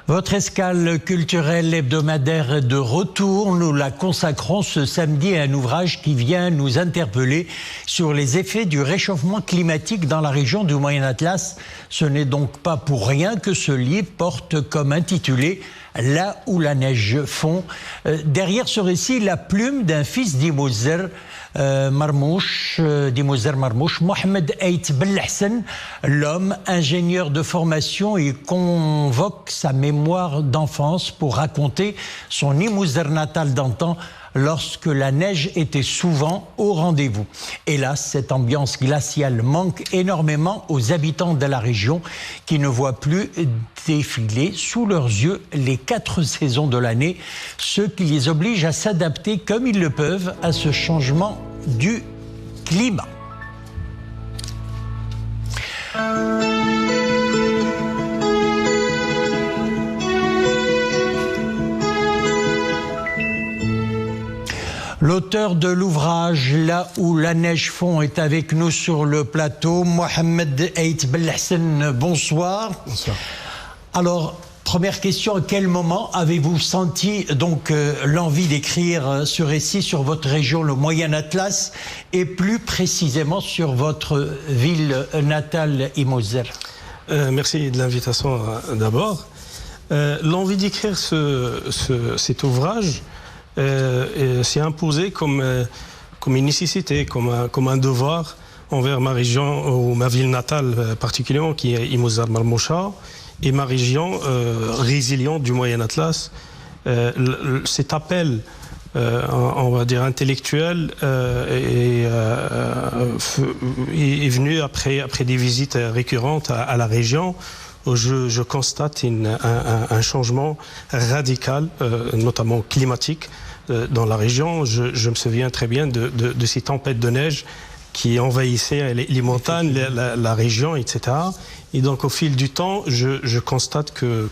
Votre escale culturelle hebdomadaire est de retour. Nous la consacrons ce samedi à un ouvrage qui vient nous interpeller sur les effets du réchauffement climatique dans la région du Moyen Atlas. Ce n'est donc pas pour rien que ce livre porte comme intitulé « Là où la neige fond ». Derrière ce récit, la plume d'un fils d'Imouzer Marmouche, Mohamed Ait Belhassan, l'homme, ingénieur de formation, il convoque sa mémoire d'enfance pour raconter son Imouzer natal d'antan lorsque la neige était souvent au rendez-vous. Hélas, cette ambiance glaciale manque énormément aux habitants de la région qui ne voient plus défiler sous leurs yeux les 4 saisons de l'année, ce qui les oblige à s'adapter comme ils le peuvent à ce changement du climat. L'auteur de l'ouvrage « Là où la neige fond » est avec nous sur le plateau. Mohamed Ait Belhassan, bonsoir. Bonsoir. Alors, première question, à quel moment avez-vous senti donc l'envie d'écrire ce récit sur votre région, le Moyen Atlas, et plus précisément sur votre ville natale, Imouzer? Merci de l'invitation d'abord. L'envie d'écrire cet ouvrage s'est imposé comme une nécessité, comme un devoir envers ma région, ou ma ville natale particulièrement, qui est Imouzer Marmoucha, et ma région résiliente du Moyen Atlas. Cet appel, on va dire intellectuel, est venu après des visites récurrentes à la région, où je constate un changement radical, notamment climatique, dans la région. Je me souviens très bien de ces tempêtes de neige qui envahissaient les montagnes, la région, etc. Et donc au fil du temps, je constate que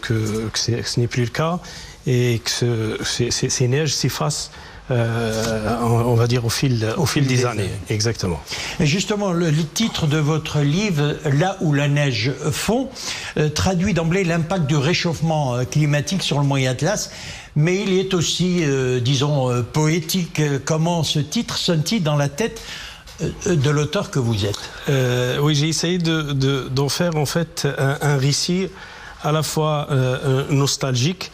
ce n'est plus le cas et que ces neiges s'effacent, on va dire, au fil des années. Exactement. Et justement, le titre de votre livre, « Là où la neige fond », traduit d'emblée l'impact du réchauffement climatique sur le Moyen Atlas, mais il est aussi, disons, poétique. Comment ce titre sonne-t-il dans la tête de l'auteur que vous êtes? Oui, j'ai essayé d'en faire en fait un récit à la fois nostalgique.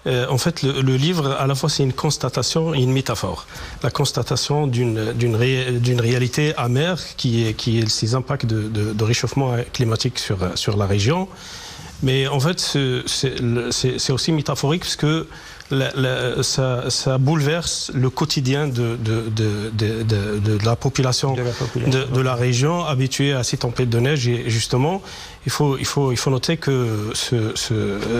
En fait, le livre, à la fois, c'est une constatation et une métaphore. La constatation d'une réalité amère qui est ces impacts de réchauffement climatique sur la région. Mais en fait, c'est aussi métaphorique parce que ça bouleverse le quotidien de la population de la région, habituée à ces tempêtes de neige. Et justement, il faut noter que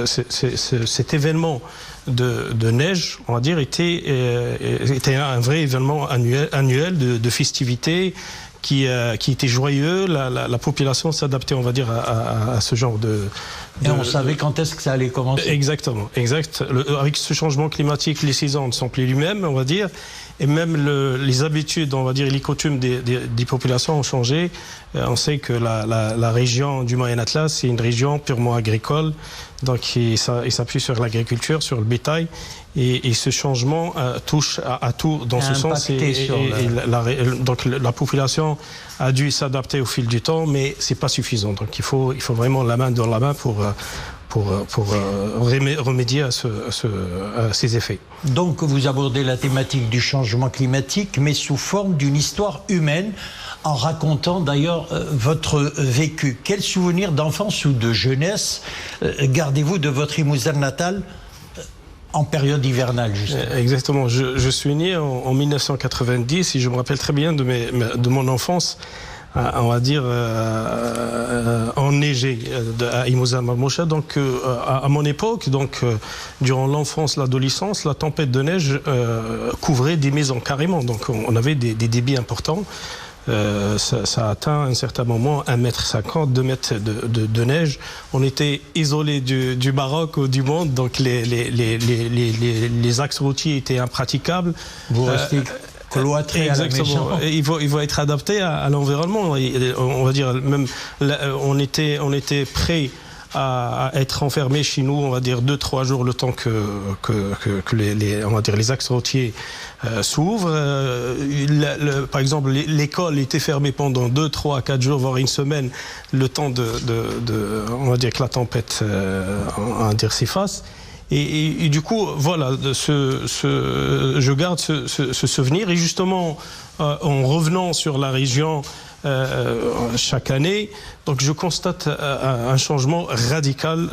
cet événement de neige, on va dire, était un vrai événement annuel de festivités qui était joyeux. La population s'adaptait, on va dire, à ce genre et on savait quand est-ce que ça allait commencer. Exactement, exact. Avec ce changement climatique, les saisons ne sont plus les mêmes, on va dire, et même les habitudes, on va dire, les coutumes des populations ont changé. On sait que la région du Moyen Atlas, c'est une région purement agricole, donc il s'appuie sur l'agriculture, sur le bétail, et ce changement touche à tout dans ce sens. Donc la population a dû s'adapter au fil du temps, mais c'est pas suffisant. Donc il faut vraiment la main dans la main pour remédier à ces effets. Donc vous abordez la thématique du changement climatique, mais sous forme d'une histoire humaine, en racontant d'ailleurs votre vécu. Quel souvenir d'enfance ou de jeunesse gardez-vous de votre Imouzer natal en période hivernale, justement? Exactement. Je suis né en 1990 et je me rappelle très bien de mon enfance, on va dire, enneigée à Imouzer Marmoucha. Donc, à mon époque, durant l'enfance, l'adolescence, la tempête de neige couvrait des maisons carrément. Donc, on avait des débits importants. Ça a atteint à un certain moment 1,50 m, 2 mètres de neige. On était isolés du Maroc ou du monde, donc les axes routiers étaient impraticables. Vous restez cloîtré à la maison. Il faut être adapté à l'environnement. On va dire, même, on était prêt à être enfermés chez nous, on va dire 2-3 jours, le temps que on va dire les axes routiers s'ouvrent. Par exemple, l'école était fermée pendant 2, 3, 4 jours, voire une semaine, le temps on va dire que la tempête on va dire s'efface. Et du coup, voilà, je garde ce souvenir. Et justement, en revenant sur la région chaque année, donc je constate un changement radical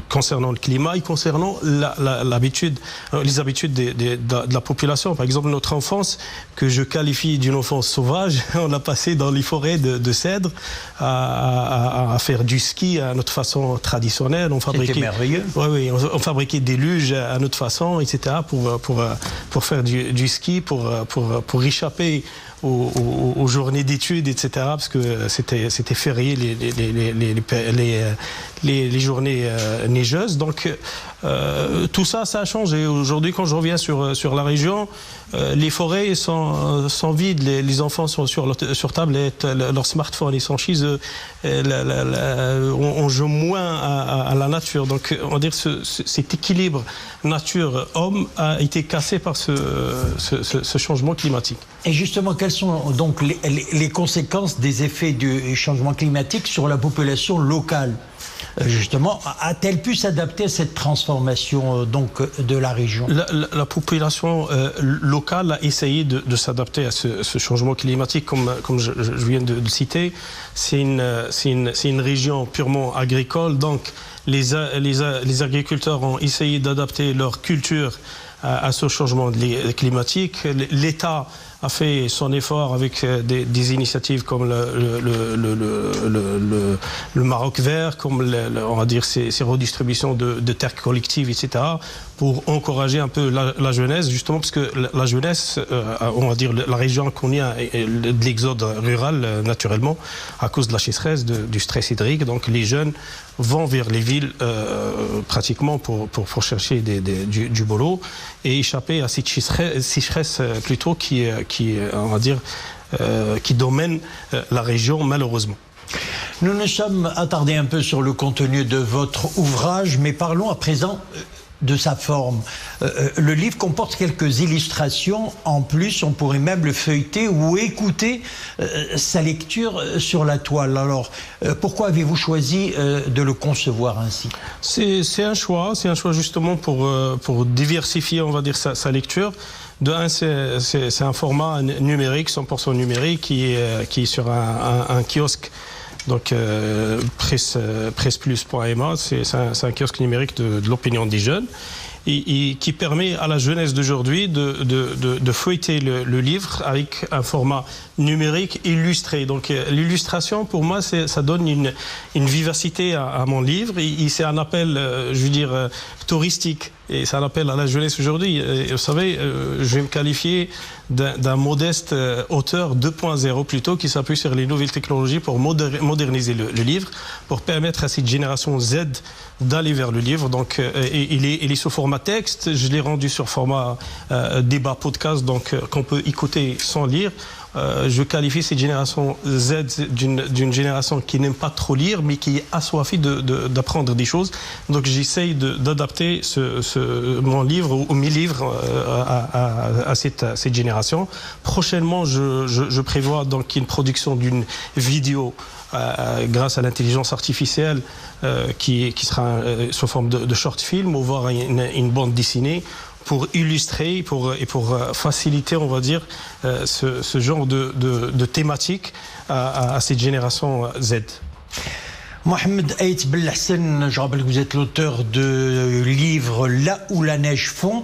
concernant le climat et concernant les habitudes de la population. Par exemple, notre enfance, que je qualifie d'une enfance sauvage, on a passé dans les forêts de cèdres à faire du ski à notre façon traditionnelle. C'était merveilleux. Oui, on fabriquait des luges à notre façon, etc. pour faire du ski, pour échapper aux journées d'études, etc. Parce que c'était férié les journées neigeuses. Donc tout ça a changé. Aujourd'hui, quand je reviens sur la région, les forêts sont vides, les enfants sont sur tablette, leur smartphone, ils sont chez eux, on joue moins à la nature. Donc on va dire que cet équilibre nature-homme a été cassé par ce changement climatique. Et justement, quelles sont donc les conséquences des effets du changement climatique sur la population locale ? Justement, a-t-elle pu s'adapter à cette transformation donc de la région ? La population locale a essayé de s'adapter à ce changement climatique, comme je viens de citer. C'est une région purement agricole, donc les agriculteurs ont essayé d'adapter leur culture à ce changement climatique. L'État a fait son effort avec des initiatives comme le Maroc vert, comme on va dire ces redistributions de terres collectives, etc., pour encourager un peu la jeunesse, justement parce que la jeunesse, on va dire la région connaît de l'exode rural naturellement à cause de la sécheresse, du stress hydrique. Donc les jeunes vont vers les villes pratiquement pour chercher du boulot et échapper à cette sécheresse plutôt qui on va dire qui domine la région malheureusement. Nous nous sommes attardés un peu sur le contenu de votre ouvrage, mais parlons à présent de sa forme. Le livre comporte quelques illustrations. En plus, on pourrait même le feuilleter ou écouter sa lecture sur la toile. Alors, pourquoi avez-vous choisi de le concevoir ainsi ? C'est un choix justement pour diversifier, on va dire, sa lecture. De un, c'est un format numérique, 100% numérique, qui est sur un kiosque. Donc presseplus.ma, c'est un kiosque numérique de l'opinion des jeunes et qui permet à la jeunesse d'aujourd'hui de feuilleter le livre avec un format numérique illustré. Donc l'illustration, pour moi, ça donne une vivacité à mon livre. C'est un appel, je veux dire, touristique. Et c'est un appel à la jeunesse aujourd'hui. Vous savez, je vais me qualifier d'un modeste auteur 2.0 plutôt, qui s'appuie sur les nouvelles technologies pour moderniser le livre, pour permettre à cette génération Z d'aller vers le livre. Donc, il est sous format texte. Je l'ai rendu sur format débat podcast, donc qu'on peut écouter sans lire. Je qualifie cette génération Z d'une génération qui n'aime pas trop lire, mais qui est assoiffée d'apprendre des choses. Donc j'essaye d'adapter mon livre ou mes livres à cette génération. Prochainement, je prévois donc une production d'une vidéo grâce à l'intelligence artificielle qui sera sous forme de short film, ou voire une bande dessinée, pour illustrer et pour faciliter, on va dire, ce genre de thématique à cette génération Z. Mohamed Aït Belhassan, je rappelle que vous êtes l'auteur de livre Là où la neige fond.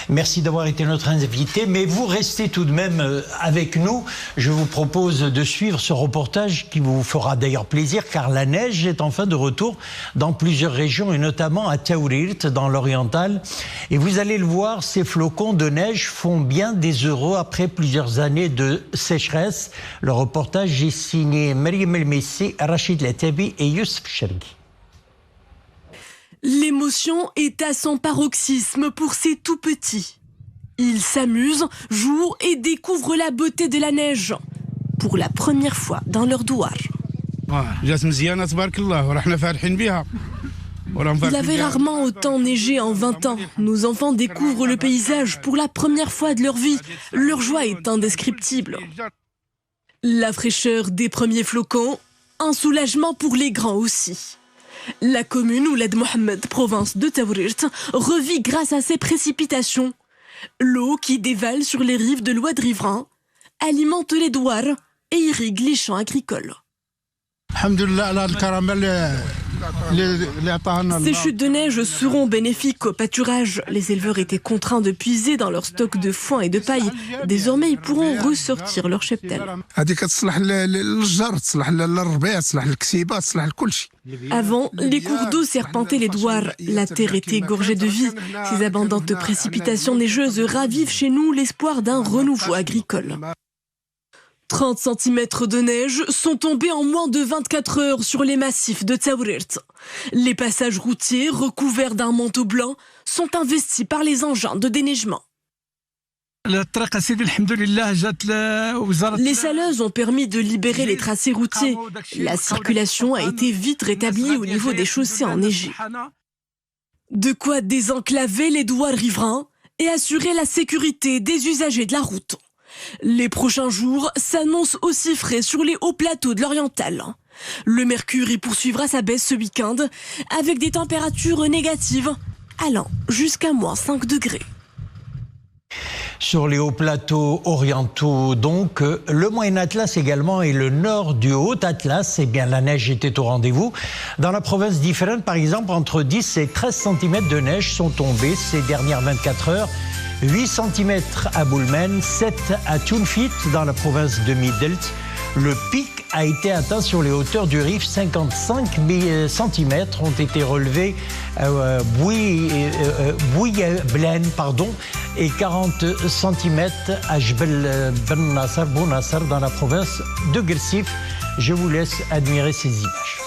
Merci d'avoir été notre invité, mais vous restez tout de même avec nous. Je vous propose de suivre ce reportage qui vous fera d'ailleurs plaisir, car la neige est enfin de retour dans plusieurs régions et notamment à Taourirt, dans l'oriental. Et vous allez le voir, ces flocons de neige font bien des heureux après plusieurs années de sécheresse. Le reportage est signé Mariam El Messi, Rachid Latabi et Youssef Chergui. L'émotion est à son paroxysme pour ces tout petits. Ils s'amusent, jouent et découvrent la beauté de la neige pour la première fois dans leur douar. Il avait rarement autant neigé en 20 ans. Nos enfants découvrent le paysage pour la première fois de leur vie. Leur joie est indescriptible. La fraîcheur des premiers flocons, un soulagement pour les grands aussi. La commune Ouled Mohamed, province de Taourirt, revit grâce à ces précipitations. L'eau qui dévale sur les rives de l'Oued riverain alimente les douars et irrigue les champs agricoles. Ces chutes de neige seront bénéfiques au pâturage. Les éleveurs étaient contraints de puiser dans leur stock de foin et de paille. Désormais, ils pourront ressortir leur cheptel. Avant, les cours d'eau serpentaient les douars. La terre était gorgée de vie. Ces abondantes précipitations neigeuses ravivent chez nous l'espoir d'un renouveau agricole. 30 cm de neige sont tombés en moins de 24 heures sur les massifs de Taourirt. Les passages routiers, recouverts d'un manteau blanc, sont investis par les engins de déneigement. Les saleuses ont permis de libérer les tracés routiers. La circulation a été vite rétablie au niveau des chaussées enneigées. De quoi désenclaver les douars riverains et assurer la sécurité des usagers de la route. Les prochains jours s'annoncent aussi frais sur les hauts plateaux de l'Oriental. Le mercure y poursuivra sa baisse ce week-end avec des températures négatives allant jusqu'à moins 5 degrés. Sur les hauts plateaux orientaux, donc, le Moyen Atlas également et le nord du Haut Atlas, eh bien, la neige était au rendez-vous. Dans la province d'Ifrane, par exemple, entre 10 et 13 cm de neige sont tombés ces dernières 24 heures. 8 cm à Boulmen, 7 à Tunfit dans la province de Midelt. Le pic a été atteint sur les hauteurs du Rif. 55 cm ont été relevés à Bouyablen, et 40 cm à Jbel Ben Nasser, Bounassar dans la province de Gersif. Je vous laisse admirer ces images.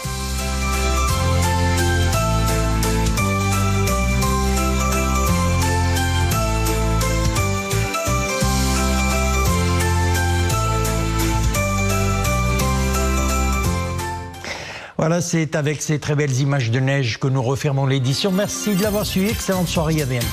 Voilà, c'est avec ces très belles images de neige que nous refermons l'édition. Merci de l'avoir suivi. Excellente soirée, à bientôt.